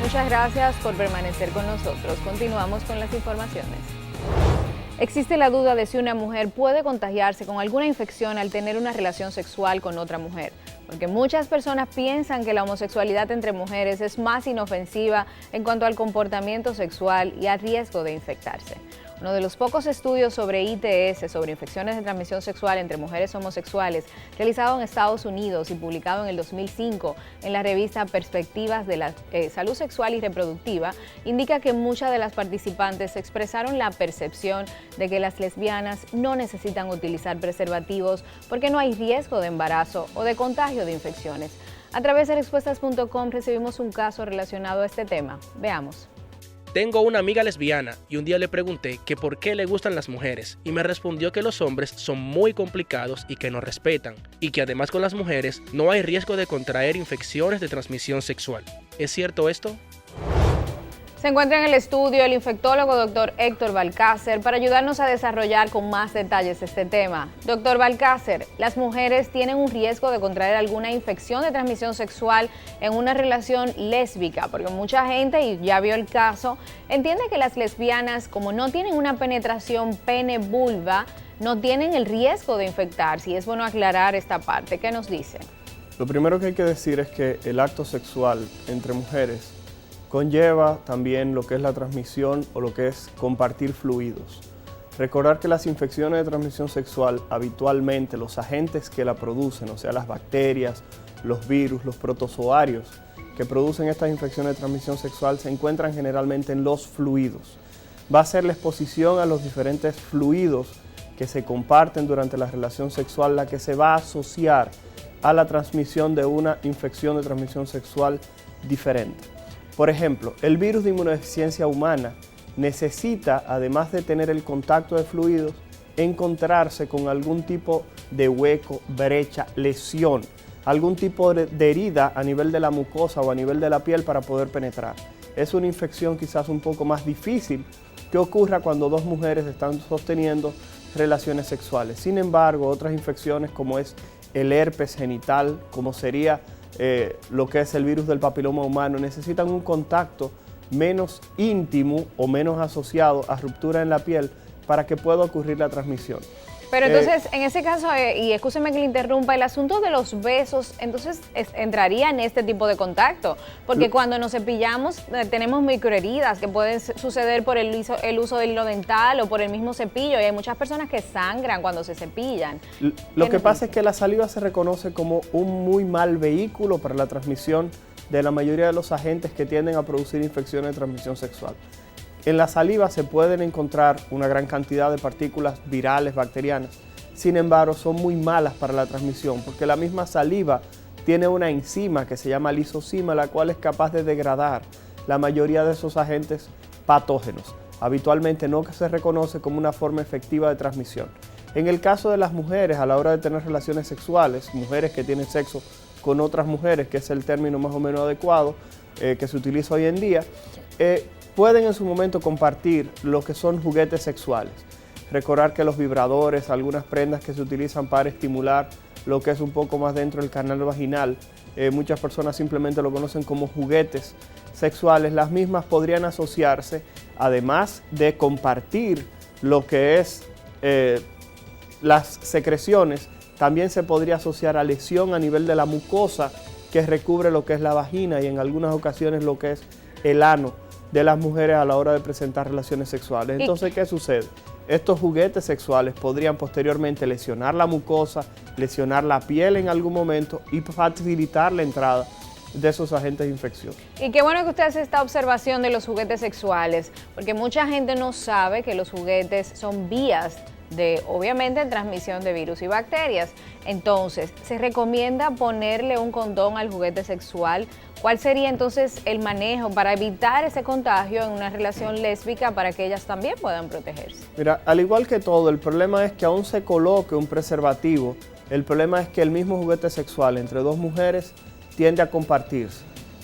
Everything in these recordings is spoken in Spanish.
Muchas gracias por permanecer con nosotros. Continuamos con las informaciones. Existe la duda de si una mujer puede contagiarse con alguna infección al tener una relación sexual con otra mujer, porque muchas personas piensan que la homosexualidad entre mujeres es más inofensiva en cuanto al comportamiento sexual y a riesgo de infectarse. Uno de los pocos estudios sobre ITS, sobre infecciones de transmisión sexual entre mujeres homosexuales, realizado en Estados Unidos y publicado en el 2005 en la revista Perspectivas de la Salud Sexual y Reproductiva, indica que muchas de las participantes expresaron la percepción de que las lesbianas no necesitan utilizar preservativos porque no hay riesgo de embarazo o de contagio de infecciones. A través de respuestas.com recibimos un caso relacionado a este tema. Veamos. Tengo una amiga lesbiana y un día le pregunté que por qué le gustan las mujeres y me respondió que los hombres son muy complicados y que nos respetan y que además con las mujeres no hay riesgo de contraer infecciones de transmisión sexual. ¿Es cierto esto? Se encuentra en el estudio el infectólogo Dr. Héctor Balcácer para ayudarnos a desarrollar con más detalles este tema. Dr. Balcácer, ¿las mujeres tienen un riesgo de contraer alguna infección de transmisión sexual en una relación lésbica? Porque mucha gente, y ya vio el caso, entiende que las lesbianas, como no tienen una penetración pene-vulva, no tienen el riesgo de infectarse. Y es bueno aclarar esta parte. ¿Qué nos dice? Lo primero que hay que decir es que el acto sexual entre mujeres conlleva también lo que es la transmisión o lo que es compartir fluidos. Recordar que las infecciones de transmisión sexual habitualmente los agentes que la producen, o sea las bacterias, los virus, los protozoarios que producen estas infecciones de transmisión sexual se encuentran generalmente en los fluidos. Va a ser la exposición a los diferentes fluidos que se comparten durante la relación sexual la que se va a asociar a la transmisión de una infección de transmisión sexual diferente. Por ejemplo, el virus de inmunodeficiencia humana necesita, además de tener el contacto de fluidos, encontrarse con algún tipo de hueco, brecha, lesión, algún tipo de herida a nivel de la mucosa o a nivel de la piel para poder penetrar. Es una infección quizás un poco más difícil que ocurra cuando dos mujeres están sosteniendo relaciones sexuales. Sin embargo, otras infecciones como es el herpes genital, como sería lo que es el virus del papiloma humano, necesitan un contacto menos íntimo o menos asociado a ruptura en la piel para que pueda ocurrir la transmisión. Pero entonces, en ese caso, y escúcheme que le interrumpa, el asunto de los besos, entonces entraría en este tipo de contacto, porque cuando nos cepillamos tenemos microheridas que pueden suceder por el uso del hilo dental o por el mismo cepillo, y hay muchas personas que sangran cuando se cepillan. Lo que pasa es que la saliva se reconoce como un muy mal vehículo para la transmisión de la mayoría de los agentes que tienden a producir infecciones de transmisión sexual. En la saliva se pueden encontrar una gran cantidad de partículas virales, bacterianas. Sin embargo, son muy malas para la transmisión porque la misma saliva tiene una enzima que se llama lisozima, la cual es capaz de degradar la mayoría de esos agentes patógenos. Habitualmente no se reconoce como una forma efectiva de transmisión. En el caso de las mujeres, a la hora de tener relaciones sexuales, mujeres que tienen sexo con otras mujeres, que es el término más o menos adecuado que se utiliza hoy en día, pueden en su momento compartir lo que son juguetes sexuales. Recordar que los vibradores, algunas prendas que se utilizan para estimular lo que es un poco más dentro del canal vaginal, muchas personas simplemente lo conocen como juguetes sexuales, las mismas podrían asociarse, además de compartir lo que es las secreciones, también se podría asociar a lesión a nivel de la mucosa que recubre lo que es la vagina y en algunas ocasiones lo que es el ano de las mujeres a la hora de presentar relaciones sexuales. Entonces, ¿qué sucede? Estos juguetes sexuales podrían posteriormente lesionar la mucosa, lesionar la piel en algún momento y facilitar la entrada de esos agentes infecciosos. Y qué bueno que usted hace esta observación de los juguetes sexuales, porque mucha gente no sabe que los juguetes son vías de, obviamente, transmisión de virus y bacterias. Entonces, ¿se recomienda ponerle un condón al juguete sexual? ¿Cuál sería entonces el manejo para evitar ese contagio en una relación lésbica para que ellas también puedan protegerse? Mira, al igual que todo, el problema es que aún se coloque un preservativo, el problema es que el mismo juguete sexual entre dos mujeres tiende a compartirse.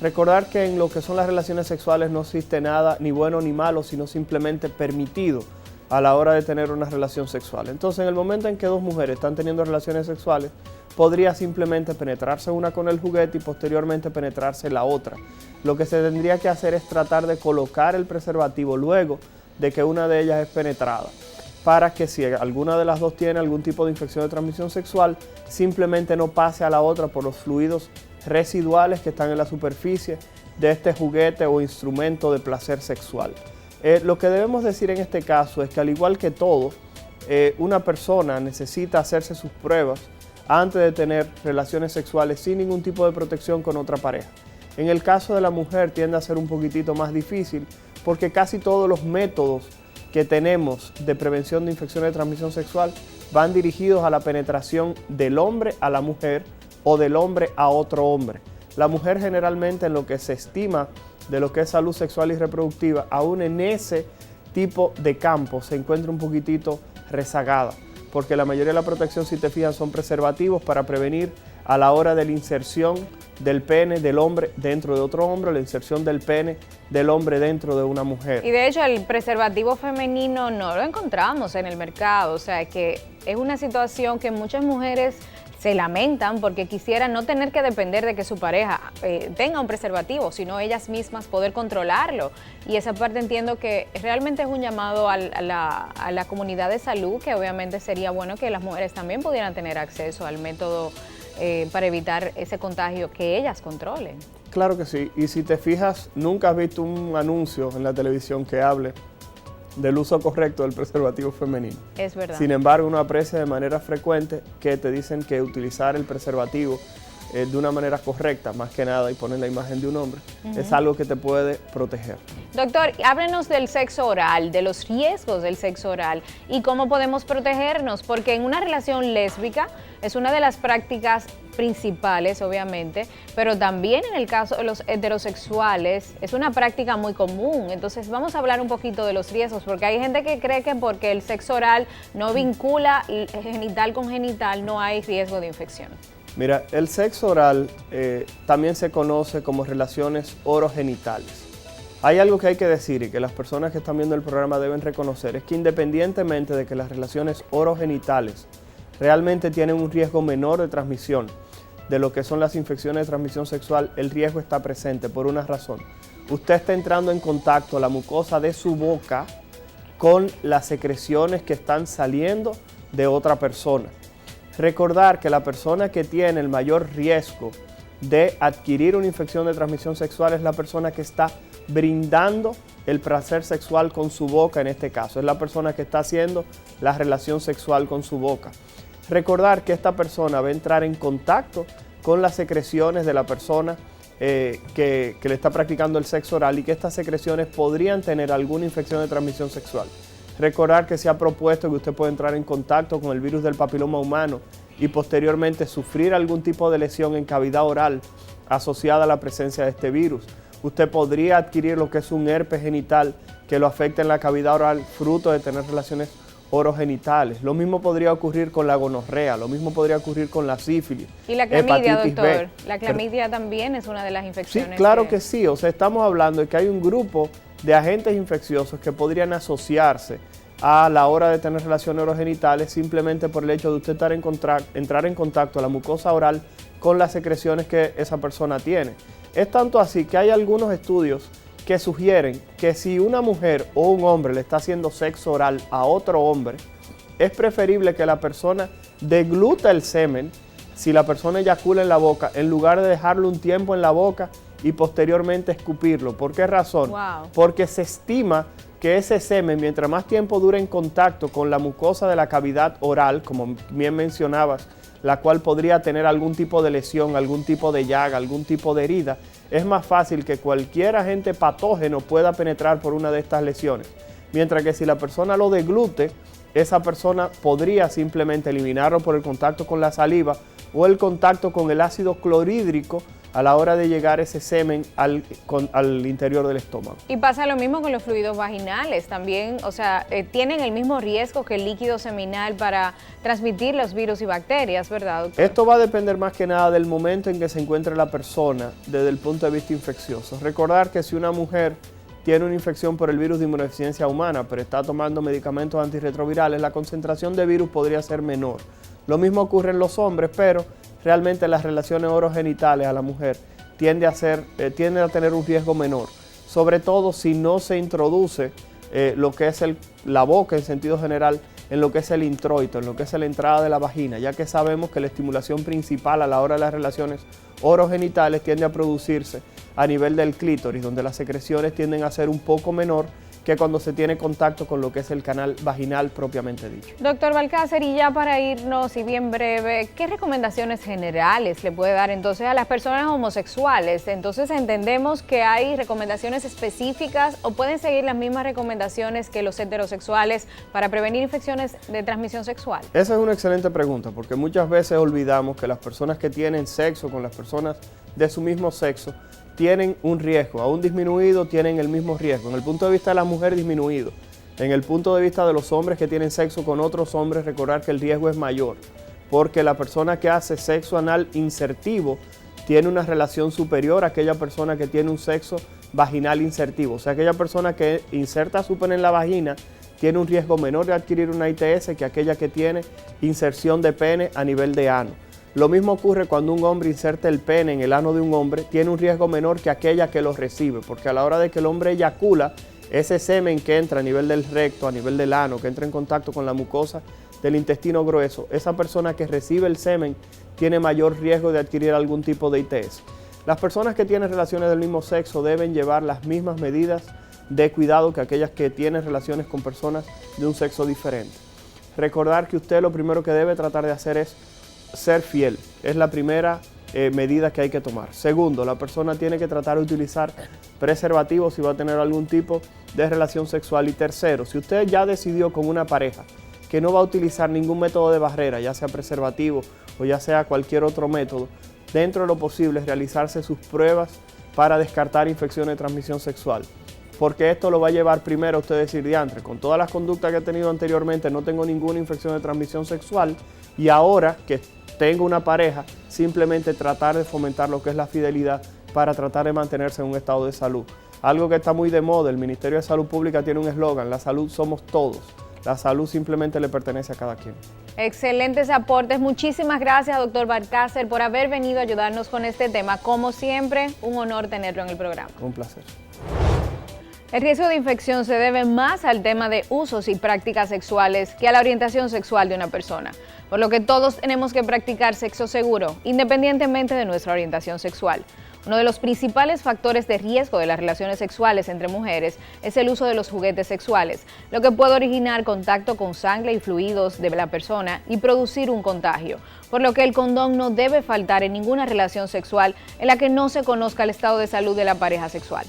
Recordar que en lo que son las relaciones sexuales no existe nada ni bueno ni malo, sino simplemente permitido. a la hora de tener una relación sexual. Entonces, en el momento en que dos mujeres están teniendo relaciones sexuales, podría simplemente penetrarse una con el juguete y posteriormente penetrarse la otra. Lo que se tendría que hacer es tratar de colocar el preservativo luego de que una de ellas es penetrada, para que si alguna de las dos tiene algún tipo de infección de transmisión sexual, simplemente no pase a la otra por los fluidos residuales que están en la superficie de este juguete o instrumento de placer sexual. Lo que debemos decir en este caso es que, al igual que todo, una persona necesita hacerse sus pruebas antes de tener relaciones sexuales sin ningún tipo de protección con otra pareja. En el caso de la mujer tiende a ser un poquitito más difícil porque casi todos los métodos que tenemos de prevención de infecciones de transmisión sexual van dirigidos a la penetración del hombre a la mujer o del hombre a otro hombre. La mujer generalmente, en lo que se estima de lo que es salud sexual y reproductiva, aún en ese tipo de campo se encuentra un poquitito rezagada, porque la mayoría de la protección, si te fijas, son preservativos para prevenir a la hora de la inserción del pene del hombre dentro de otro hombre, la inserción del pene del hombre dentro de una mujer. Y de hecho el preservativo femenino no lo encontramos en el mercado, o sea que es una situación que muchas mujeres se lamentan porque quisieran no tener que depender de que su pareja tenga un preservativo, sino ellas mismas poder controlarlo. Y esa parte entiendo que realmente es un llamado a la comunidad de salud, que obviamente sería bueno que las mujeres también pudieran tener acceso al método para evitar ese contagio que ellas controlen. Claro que sí, y si te fijas, nunca has visto un anuncio en la televisión que hable del uso correcto del preservativo femenino. Es verdad. Sin embargo, uno aprecia de manera frecuente que te dicen que utilizar el preservativo de una manera correcta, más que nada, y poner la imagen de un hombre, es algo que te puede proteger. Doctor, háblenos del sexo oral, de los riesgos del sexo oral y cómo podemos protegernos, porque en una relación lésbica es una de las prácticas principales, obviamente, pero también en el caso de los heterosexuales es una práctica muy común. Entonces vamos a hablar un poquito de los riesgos, porque hay gente que cree que porque el sexo oral no vincula genital con genital no hay riesgo de infección. Mira, el sexo oral también se conoce como relaciones orogenitales. Hay algo que hay que decir y que las personas que están viendo el programa deben reconocer, es que independientemente de que las relaciones orogenitales realmente tienen un riesgo menor de transmisión de lo que son las infecciones de transmisión sexual, el riesgo está presente por una razón. Usted está entrando en contacto, la mucosa de su boca, con las secreciones que están saliendo de otra persona. Recordar que la persona que tiene el mayor riesgo de adquirir una infección de transmisión sexual es la persona que está brindando el placer sexual con su boca, en este caso. Es la persona que está haciendo la relación sexual con su boca. Recordar que esta persona va a entrar en contacto con las secreciones de la persona que le está practicando el sexo oral y que estas secreciones podrían tener alguna infección de transmisión sexual. Recordar que se ha propuesto que usted puede entrar en contacto con el virus del papiloma humano y posteriormente sufrir algún tipo de lesión en cavidad oral asociada a la presencia de este virus. Usted podría adquirir lo que es un herpes genital que lo afecta en la cavidad oral fruto de tener relaciones orogenitales. Lo mismo podría ocurrir con la gonorrea, lo mismo podría ocurrir con la sífilis. Y la clamidia, hepatitis doctor. B. La clamidia también es una de las infecciones. Sí, claro que sí. O sea, estamos hablando de que hay un grupo de agentes infecciosos que podrían asociarse a la hora de tener relaciones orogenitales simplemente por el hecho de usted entrar en contacto a la mucosa oral con las secreciones que esa persona tiene. Es tanto así que hay algunos estudios que sugieren que si una mujer o un hombre le está haciendo sexo oral a otro hombre, es preferible que la persona degluta el semen si la persona eyacula en la boca, en lugar de dejarlo un tiempo en la boca y posteriormente escupirlo. ¿Por qué razón? Wow. Porque se estima que ese semen, mientras más tiempo dure en contacto con la mucosa de la cavidad oral, como bien mencionabas, la cual podría tener algún tipo de lesión, algún tipo de llaga, algún tipo de herida, es más fácil que cualquier agente patógeno pueda penetrar por una de estas lesiones. Mientras que si la persona lo deglute, esa persona podría simplemente eliminarlo por el contacto con la saliva o el contacto con el ácido clorhídrico a la hora de llegar ese semen al interior del estómago. Y pasa lo mismo con los fluidos vaginales también, o sea, tienen el mismo riesgo que el líquido seminal para transmitir los virus y bacterias, ¿verdad, doctor? Esto va a depender más que nada del momento en que se encuentre la persona desde el punto de vista infeccioso. Recordar que si una mujer tiene una infección por el virus de inmunodeficiencia humana, pero está tomando medicamentos antirretrovirales, la concentración de virus podría ser menor. Lo mismo ocurre en los hombres, pero realmente las relaciones orogenitales a la mujer tienden a tener un riesgo menor, sobre todo si no se introduce lo que es la boca en sentido general, en lo que es el introito, en lo que es la entrada de la vagina, ya que sabemos que la estimulación principal a la hora de las relaciones orogenitales tiende a producirse a nivel del clítoris, donde las secreciones tienden a ser un poco menor que cuando se tiene contacto con lo que es el canal vaginal propiamente dicho. Doctor Balcácer, y ya para irnos y bien breve, ¿qué recomendaciones generales le puede dar entonces a las personas homosexuales? Entonces entendemos que hay recomendaciones específicas o pueden seguir las mismas recomendaciones que los heterosexuales para prevenir infecciones de transmisión sexual. Esa es una excelente pregunta, porque muchas veces olvidamos que las personas que tienen sexo con las personas de su mismo sexo tienen un riesgo, aún disminuido tienen el mismo riesgo. En el punto de vista de la mujer disminuido, en el punto de vista de los hombres que tienen sexo con otros hombres, recordar que el riesgo es mayor, porque la persona que hace sexo anal insertivo tiene una relación superior a aquella persona que tiene un sexo vaginal insertivo. O sea, aquella persona que inserta su pene en la vagina tiene un riesgo menor de adquirir una ITS que aquella que tiene inserción de pene a nivel de ano. Lo mismo ocurre cuando un hombre inserta el pene en el ano de un hombre, tiene un riesgo menor que aquella que lo recibe, porque a la hora de que el hombre eyacula, ese semen que entra a nivel del recto, a nivel del ano, que entra en contacto con la mucosa del intestino grueso, esa persona que recibe el semen tiene mayor riesgo de adquirir algún tipo de ITS. Las personas que tienen relaciones del mismo sexo deben llevar las mismas medidas de cuidado que aquellas que tienen relaciones con personas de un sexo diferente. Recordar que usted lo primero que debe tratar de hacer es ser fiel, es la primera medida que hay que tomar. Segundo, la persona tiene que tratar de utilizar preservativos si va a tener algún tipo de relación sexual. Y tercero, si usted ya decidió con una pareja que no va a utilizar ningún método de barrera, ya sea preservativo o ya sea cualquier otro método, dentro de lo posible es realizarse sus pruebas para descartar infecciones de transmisión sexual. Porque esto lo va a llevar primero a usted decir, diantre, con todas las conductas que he tenido anteriormente no tengo ninguna infección de transmisión sexual, y ahora que tengo una pareja, simplemente tratar de fomentar lo que es la fidelidad para tratar de mantenerse en un estado de salud. Algo que está muy de moda, el Ministerio de Salud Pública tiene un eslogan, la salud somos todos, la salud simplemente le pertenece a cada quien. Excelentes aportes, muchísimas gracias doctor Balcácer por haber venido a ayudarnos con este tema. Como siempre, un honor tenerlo en el programa. Un placer. El riesgo de infección se debe más al tema de usos y prácticas sexuales que a la orientación sexual de una persona, por lo que todos tenemos que practicar sexo seguro, independientemente de nuestra orientación sexual. Uno de los principales factores de riesgo de las relaciones sexuales entre mujeres es el uso de los juguetes sexuales, lo que puede originar contacto con sangre y fluidos de la persona y producir un contagio, por lo que el condón no debe faltar en ninguna relación sexual en la que no se conozca el estado de salud de la pareja sexual.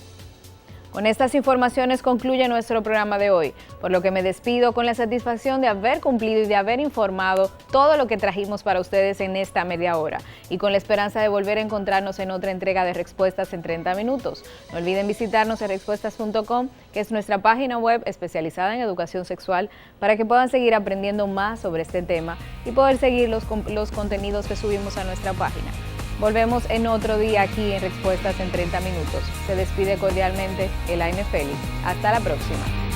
Con estas informaciones concluye nuestro programa de hoy, por lo que me despido con la satisfacción de haber cumplido y de haber informado todo lo que trajimos para ustedes en esta media hora y con la esperanza de volver a encontrarnos en otra entrega de Respuestas en 30 minutos. No olviden visitarnos en respuestas.com, que es nuestra página web especializada en educación sexual, para que puedan seguir aprendiendo más sobre este tema y poder seguir los contenidos que subimos a nuestra página. Volvemos en otro día aquí en Respuestas en 30 minutos. Se despide cordialmente Elaine Félix. Hasta la próxima.